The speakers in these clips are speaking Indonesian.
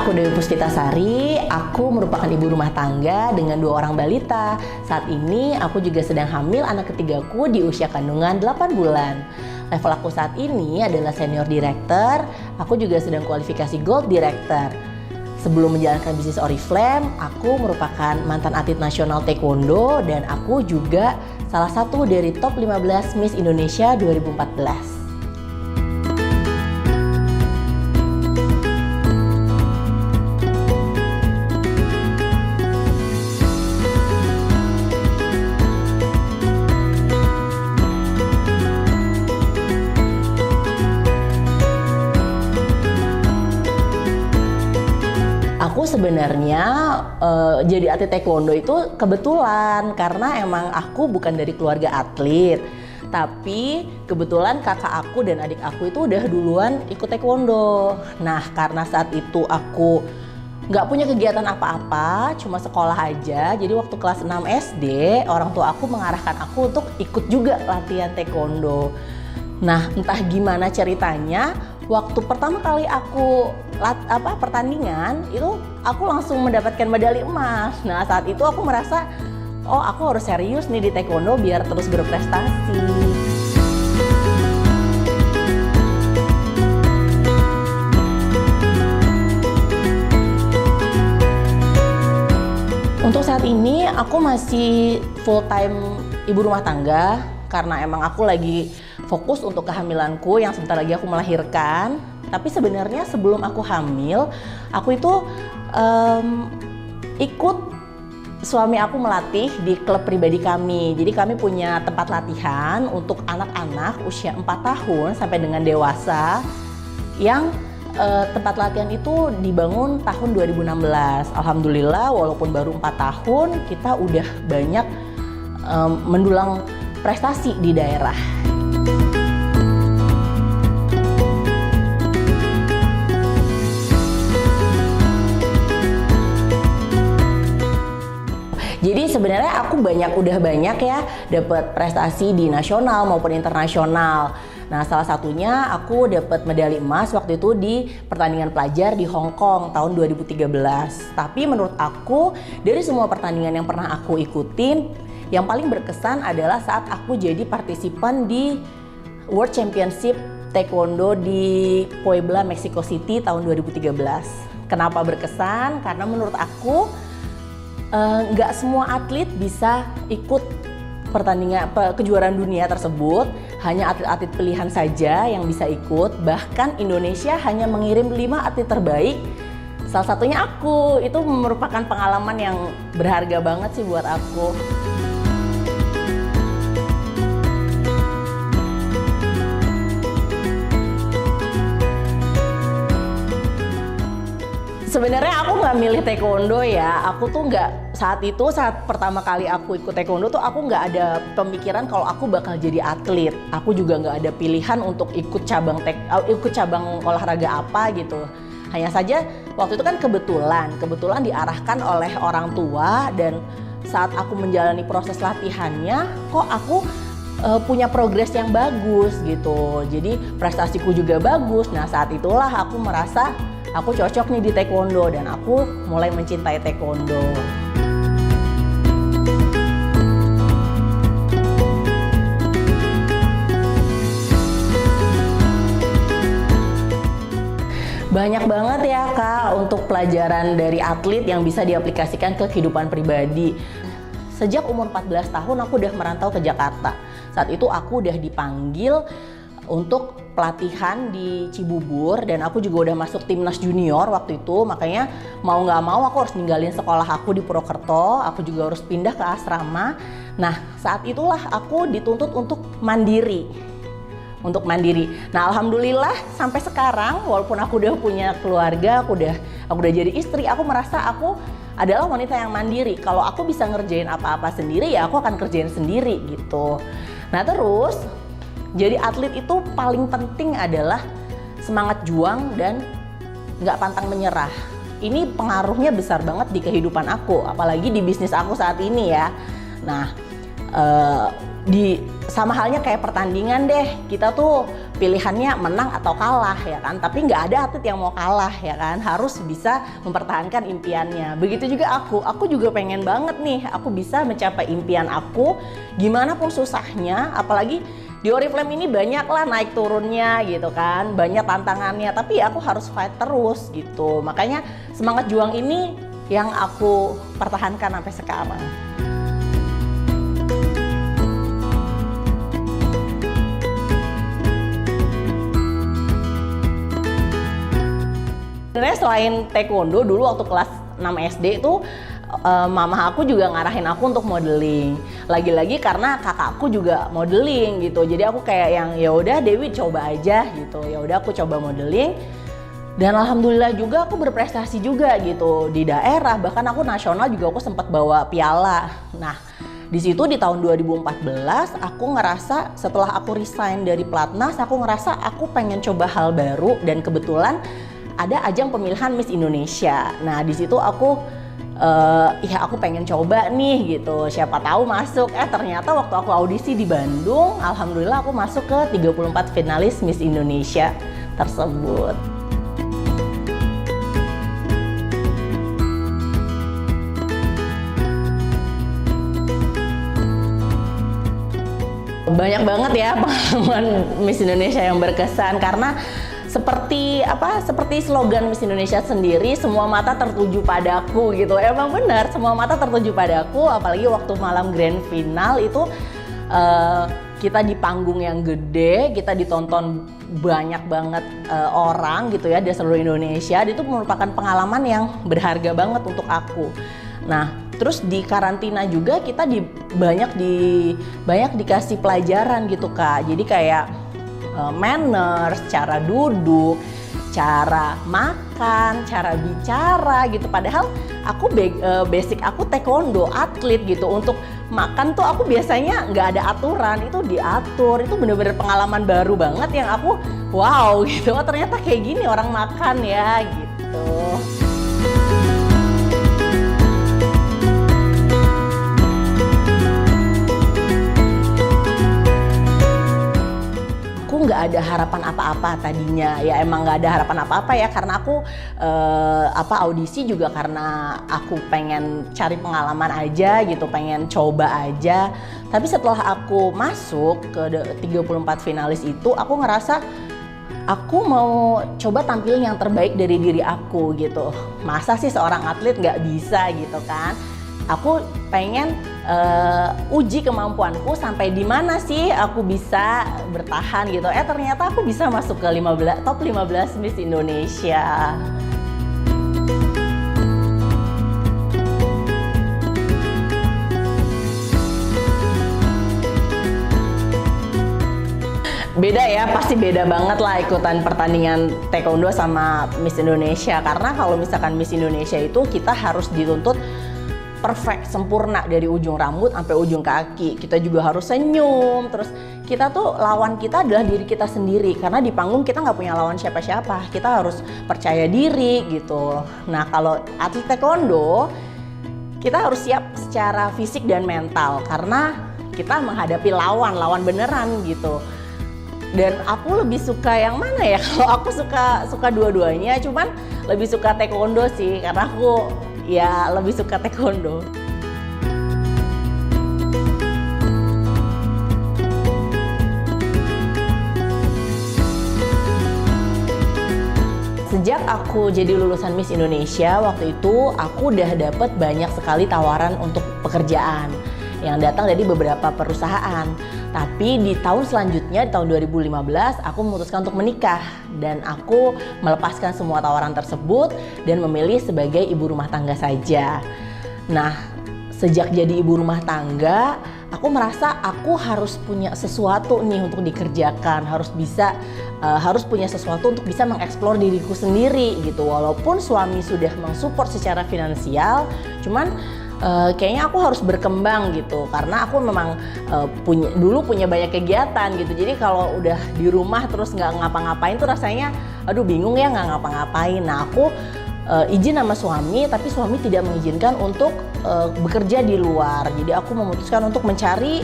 Aku Dewi Puspitasari, aku merupakan ibu rumah tangga dengan 2 orang balita. Saat ini aku juga sedang hamil anak ketigaku di usia kandungan 8 bulan. Level aku saat ini adalah senior director, aku juga sedang kualifikasi gold director. Sebelum menjalankan bisnis Oriflame, aku merupakan mantan atlet nasional taekwondo dan aku juga salah satu dari top 15 Miss Indonesia 2014. Aku sebenarnya jadi atlet taekwondo itu kebetulan karena emang aku bukan dari keluarga atlet. Tapi kebetulan kakak aku dan adik aku itu udah duluan ikut taekwondo. Nah, karena saat itu aku nggak punya kegiatan apa-apa, cuma sekolah aja. Jadi waktu kelas 6 SD, orang tua aku mengarahkan aku untuk ikut juga latihan taekwondo. Nah, entah gimana ceritanya, waktu pertama kali aku pertandingan itu aku langsung mendapatkan medali emas. Nah, saat itu aku merasa, oh aku harus serius nih di taekwondo biar terus berprestasi. Untuk saat ini aku masih full time ibu rumah tangga karena emang aku lagi fokus untuk kehamilanku yang sebentar lagi aku melahirkan. Tapi sebenarnya sebelum aku hamil, aku itu ikut suami aku melatih di klub pribadi kami. Jadi kami punya tempat latihan untuk anak-anak usia 4 tahun sampai dengan dewasa yang tempat latihan itu dibangun tahun 2016. Alhamdulillah walaupun baru 4 tahun kita udah banyak mendulang prestasi di daerah. Jadi sebenarnya aku udah banyak ya dapat prestasi di nasional maupun internasional. Nah, salah satunya aku dapat medali emas waktu itu di pertandingan pelajar di Hong Kong tahun 2013. Tapi menurut aku dari semua pertandingan yang pernah aku ikutin, yang paling berkesan adalah saat aku jadi partisipan di World Championship Taekwondo di Puebla, Mexico City tahun 2013. Kenapa berkesan? Karena menurut aku nggak semua atlet bisa ikut pertandingan kejuaraan dunia tersebut, hanya atlet-atlet pilihan saja yang bisa ikut. Bahkan Indonesia hanya mengirim 5 atlet terbaik, salah satunya aku. Itu merupakan pengalaman yang berharga banget sih buat aku. Sebenarnya aku nggak milih taekwondo ya. Aku tuh nggak, saat pertama kali aku ikut taekwondo tuh aku nggak ada pemikiran kalau aku bakal jadi atlet. Aku juga nggak ada pilihan untuk ikut cabang olahraga apa gitu. Hanya saja waktu itu kan kebetulan diarahkan oleh orang tua, dan saat aku menjalani proses latihannya kok aku punya progres yang bagus gitu. Jadi prestasiku juga bagus. Nah, saat itulah aku merasa aku cocok nih di taekwondo dan aku mulai mencintai taekwondo. Banyak banget ya Kak untuk pelajaran dari atlet yang bisa diaplikasikan ke kehidupan pribadi. Sejak umur 14 tahun aku udah merantau ke Jakarta. Saat itu aku udah dipanggil untuk pelatihan di Cibubur dan aku juga udah masuk timnas junior waktu itu. Makanya mau nggak mau aku harus ninggalin sekolah aku di Purwokerto. Aku juga harus pindah ke asrama. Nah, saat itulah aku dituntut untuk mandiri. Nah, alhamdulillah sampai sekarang walaupun aku udah punya keluarga, aku udah jadi istri, aku merasa aku adalah wanita yang mandiri. Kalau aku bisa ngerjain apa-apa sendiri ya aku akan kerjain sendiri gitu. Nah, terus jadi atlet itu paling penting adalah semangat juang dan nggak pantang menyerah. Ini pengaruhnya besar banget di kehidupan aku, apalagi di bisnis aku saat ini ya. Nah, sama halnya kayak pertandingan deh, kita tuh pilihannya menang atau kalah ya kan, tapi nggak ada atlet yang mau kalah ya kan, harus bisa mempertahankan impiannya. Begitu juga aku juga pengen banget nih aku bisa mencapai impian aku gimana pun susahnya, apalagi di Oriflame ini banyak lah naik turunnya gitu kan, banyak tantangannya, tapi aku harus fight terus gitu. Makanya semangat juang ini yang aku pertahankan sampai sekarang. Sebenarnya selain taekwondo, dulu waktu kelas 6 SD itu mama aku juga ngarahin aku untuk modeling. Lagi-lagi karena kakakku juga modeling gitu. Jadi aku kayak yang ya udah Dewi coba aja gitu. Ya udah aku coba modeling. Dan alhamdulillah juga aku berprestasi juga gitu di daerah. Bahkan aku nasional juga aku sempat bawa piala. Nah, di situ di tahun 2014 aku ngerasa setelah aku resign dari Platnas, aku ngerasa aku pengen coba hal baru dan kebetulan ada ajang pemilihan Miss Indonesia. Nah di situ aku aku pengen coba nih gitu, siapa tahu masuk. Ternyata waktu aku audisi di Bandung, alhamdulillah aku masuk ke 34 finalis Miss Indonesia tersebut. Banyak banget ya pengalaman Miss Indonesia yang berkesan, karena seperti slogan Miss Indonesia sendiri, semua mata tertuju padaku gitu. Emang benar, semua mata tertuju padaku, apalagi waktu malam grand final itu kita di panggung yang gede, kita ditonton banyak banget orang gitu ya, di seluruh Indonesia. Itu merupakan pengalaman yang berharga banget untuk aku. Nah, terus di karantina juga kita banyak dikasih pelajaran gitu Kak. Jadi kayak manners, cara duduk, cara makan, cara bicara gitu. Padahal aku basic aku taekwondo, atlet gitu. Untuk makan tuh aku biasanya nggak ada aturan, itu diatur. Itu bener-bener pengalaman baru banget yang aku wow gitu. Oh, ternyata kayak gini orang makan ya gitu. Nggak ada harapan apa-apa tadinya, ya emang nggak ada harapan apa-apa ya, karena aku audisi juga karena aku pengen cari pengalaman aja gitu, pengen coba aja. Tapi setelah aku masuk ke 34 finalis itu, aku ngerasa aku mau coba tampil yang terbaik dari diri aku gitu. Masa sih seorang atlet nggak bisa gitu kan? Aku pengen uji kemampuanku sampai di mana sih aku bisa bertahan gitu. Ternyata aku bisa masuk ke top 15 Miss Indonesia. Beda ya, pasti beda banget lah ikutan pertandingan taekwondo sama Miss Indonesia. Karena kalau misalkan Miss Indonesia itu kita harus dituntut perfect, sempurna dari ujung rambut sampai ujung kaki. Kita juga harus senyum. Terus kita tuh lawan kita adalah diri kita sendiri, karena di panggung kita nggak punya lawan siapa-siapa. Kita harus percaya diri gitu. Nah kalau atlet taekwondo kita harus siap secara fisik dan mental, karena kita menghadapi lawan beneran gitu. Dan aku lebih suka yang mana ya? Kalau aku suka dua-duanya, cuman lebih suka taekwondo sih, karena aku ya lebih suka taekwondo. Sejak aku jadi lulusan Miss Indonesia, waktu itu aku udah dapet banyak sekali tawaran untuk pekerjaan yang datang dari beberapa perusahaan. Tapi di tahun selanjutnya, di tahun 2015, aku memutuskan untuk menikah. Dan aku melepaskan semua tawaran tersebut dan memilih sebagai ibu rumah tangga saja. Nah, sejak jadi ibu rumah tangga, aku merasa aku harus punya sesuatu nih untuk dikerjakan. Harus punya sesuatu untuk bisa mengeksplor diriku sendiri gitu. Walaupun suami sudah mensupport secara finansial, cuman kayaknya aku harus berkembang gitu, karena aku memang dulu punya banyak kegiatan gitu. Jadi kalau udah di rumah terus nggak ngapa-ngapain tuh rasanya aduh bingung ya, nggak ngapa-ngapain. Nah aku izin sama suami, tapi suami tidak mengizinkan untuk bekerja di luar. Jadi aku memutuskan untuk mencari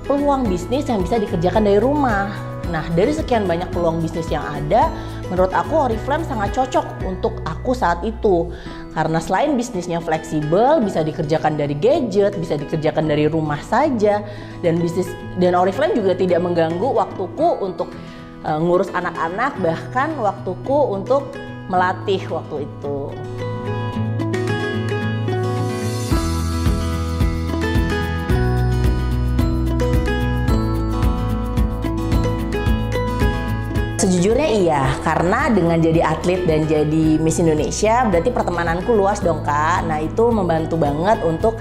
peluang bisnis yang bisa dikerjakan dari rumah. Nah, dari sekian banyak peluang bisnis yang ada, menurut aku Oriflame sangat cocok untuk aku saat itu. Karena selain bisnisnya fleksibel, bisa dikerjakan dari gadget, bisa dikerjakan dari rumah saja, dan Oriflame juga tidak mengganggu waktuku untuk ngurus anak-anak, bahkan waktuku untuk melatih waktu itu. Sejujurnya iya, karena dengan jadi atlet dan jadi Miss Indonesia berarti pertemananku luas dong Kak. Nah itu membantu banget untuk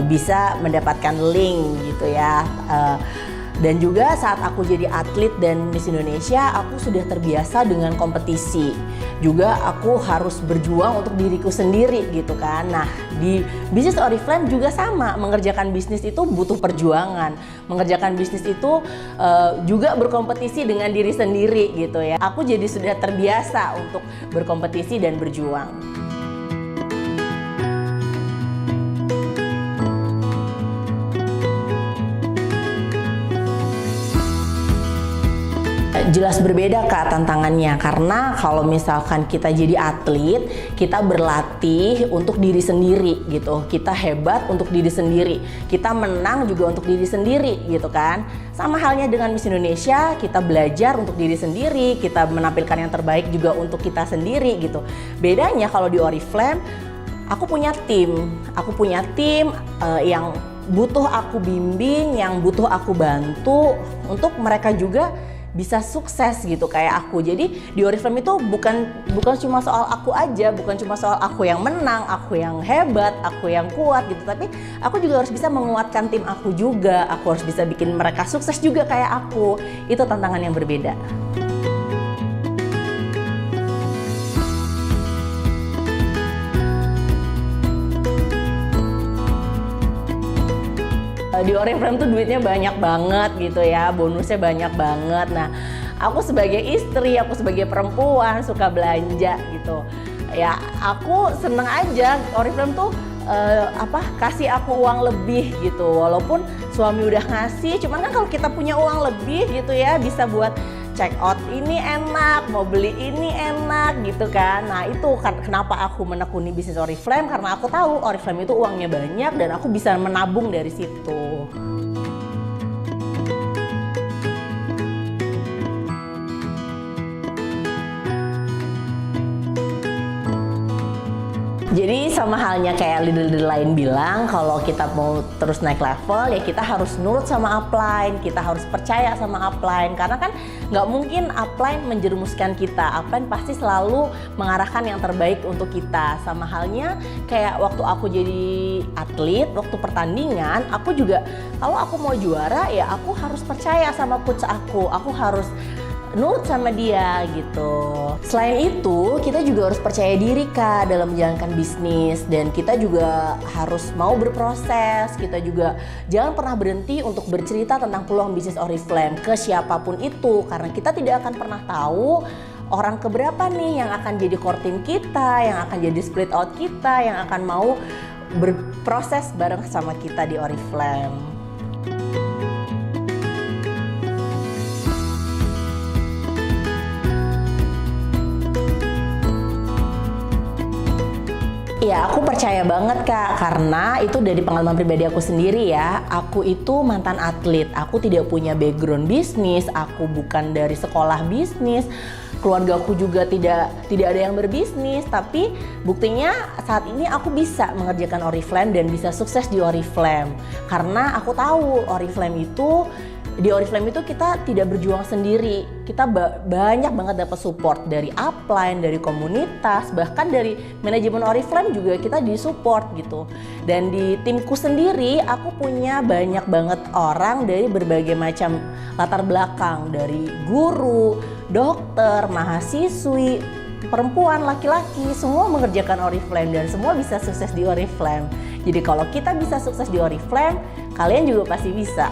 bisa mendapatkan link gitu ya. Dan juga saat aku jadi atlet dan Miss Indonesia, aku sudah terbiasa dengan kompetisi. Juga aku harus berjuang untuk diriku sendiri gitu kan. Nah di bisnis Oriflame juga sama, mengerjakan bisnis itu butuh perjuangan. Mengerjakan bisnis itu juga berkompetisi dengan diri sendiri gitu ya. Aku jadi sudah terbiasa untuk berkompetisi dan berjuang. Jelas berbeda Kak tantangannya, karena kalau misalkan kita jadi atlet, kita berlatih untuk diri sendiri gitu. Kita hebat untuk diri sendiri, kita menang juga untuk diri sendiri gitu kan. Sama halnya dengan Miss Indonesia, kita belajar untuk diri sendiri, kita menampilkan yang terbaik juga untuk kita sendiri gitu. Bedanya kalau di Oriflame, aku punya tim yang butuh aku bimbing, yang butuh aku bantu untuk mereka juga bisa sukses gitu kayak aku. Jadi di Oriflame itu bukan cuma soal aku aja, bukan cuma soal aku yang menang, aku yang hebat, aku yang kuat gitu, tapi aku juga harus bisa menguatkan tim aku juga. Aku harus bisa bikin mereka sukses juga kayak aku. Itu tantangan yang berbeda. Di Oriflame tuh duitnya banyak banget gitu ya, bonusnya banyak banget. Nah, aku sebagai istri, aku sebagai perempuan suka belanja gitu. Ya, aku seneng aja Oriflame tuh kasih aku uang lebih gitu. Walaupun suami udah ngasih, cuman kan kalau kita punya uang lebih gitu ya, bisa buat check out ini enak, mau beli ini enak gitu kan. Nah itu kan kenapa aku menekuni bisnis Oriflame, karena aku tahu Oriflame itu uangnya banyak dan aku bisa menabung dari situ. Jadi sama halnya kayak leader-leader lain bilang, kalau kita mau terus naik level ya kita harus nurut sama upline, kita harus percaya sama upline, karena kan nggak mungkin upline menjerumuskan kita. Upline pasti selalu mengarahkan yang terbaik untuk kita. Sama halnya kayak waktu aku jadi atlet, waktu pertandingan aku juga kalau aku mau juara ya aku harus percaya sama coach aku harus nurut sama dia gitu. Selain itu, kita juga harus percaya diri Kak dalam menjalankan bisnis, dan kita juga harus mau berproses. Kita juga jangan pernah berhenti untuk bercerita tentang peluang bisnis Oriflame ke siapapun itu, karena kita tidak akan pernah tahu orang keberapa nih yang akan jadi core team kita, yang akan jadi split out kita, yang akan mau berproses bareng sama kita di Oriflame. Ya, aku percaya banget Kak, karena itu dari pengalaman pribadi aku sendiri ya. Aku itu mantan atlet, aku tidak punya background bisnis, aku bukan dari sekolah bisnis, keluargaku juga tidak ada yang berbisnis, tapi buktinya saat ini aku bisa mengerjakan Oriflame dan bisa sukses di Oriflame. Karena aku tahu di Oriflame itu kita tidak berjuang sendiri, kita banyak banget dapat support dari upline, dari komunitas, bahkan dari manajemen Oriflame juga kita disupport gitu. Dan di timku sendiri aku punya banyak banget orang dari berbagai macam latar belakang, dari guru, dokter, mahasiswi, perempuan, laki-laki, semua mengerjakan Oriflame dan semua bisa sukses di Oriflame. Jadi kalau kita bisa sukses di Oriflame, kalian juga pasti bisa.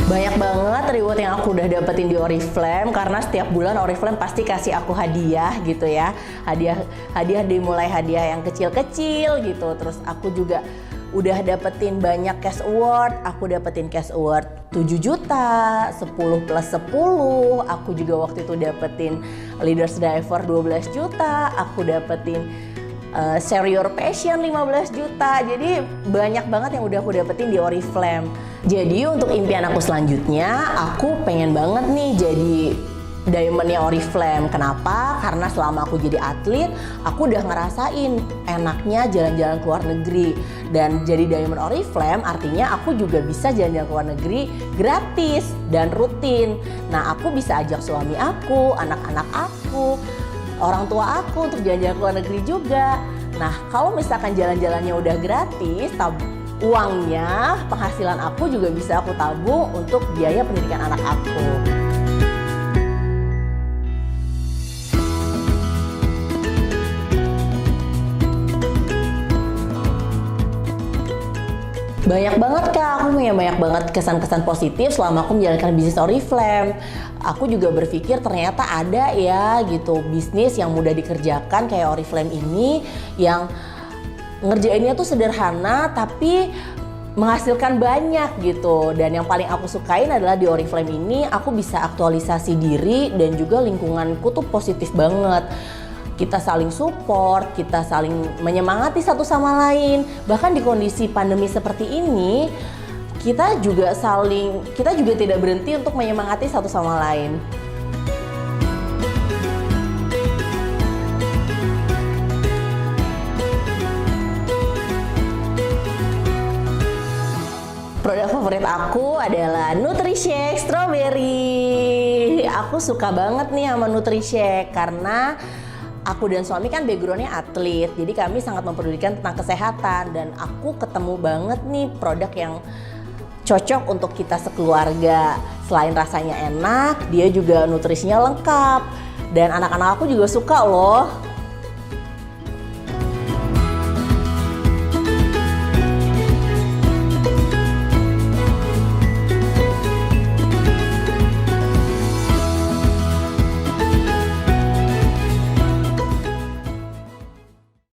Banyak banget buat yang aku udah dapetin di Oriflame, karena setiap bulan Oriflame pasti kasih aku hadiah gitu ya. Hadiah dimulai hadiah yang kecil-kecil gitu. Terus aku juga udah dapetin banyak cash award. Aku dapetin cash award 7 juta, 10 plus 10. Aku juga waktu itu dapetin Leaders Diver 12 juta. Aku dapetin Share Your Passion 15 juta. Jadi banyak banget yang udah aku dapetin di Oriflame. Jadi untuk impian aku selanjutnya, aku pengen banget nih jadi diamondnya Oriflame. Kenapa? Karena selama aku jadi atlet, aku udah ngerasain enaknya jalan-jalan ke luar negeri. Dan jadi diamond Oriflame artinya aku juga bisa jalan-jalan ke luar negeri gratis dan rutin. Nah, aku bisa ajak suami aku, anak-anak aku, orang tua aku untuk jalan-jalan ke luar negeri juga. Nah, kalau misalkan jalan-jalannya udah gratis, uangnya, penghasilan aku juga bisa aku tabung untuk biaya pendidikan anak aku. Banyak banget Kak, aku punya banyak banget kesan-kesan positif selama aku menjalankan bisnis Oriflame. Aku juga berpikir ternyata ada ya gitu bisnis yang mudah dikerjakan kayak Oriflame ini, yang ngerjainnya tuh sederhana tapi menghasilkan banyak gitu. Dan yang paling aku sukain adalah di Oriflame ini aku bisa aktualisasi diri dan juga lingkunganku tuh positif banget. Kita saling support, kita saling menyemangati satu sama lain. Bahkan di kondisi pandemi seperti ini, kita juga tidak berhenti untuk menyemangati satu sama lain. Produk favorit aku adalah NutriShake Strawberry. Aku suka banget nih sama NutriShake karena aku dan suami kan backgroundnya atlet, jadi kami sangat mempedulikan tentang kesehatan. Dan aku ketemu banget nih produk yang cocok untuk kita sekeluarga. Selain rasanya enak, dia juga nutrisinya lengkap. Dan anak-anak aku juga suka loh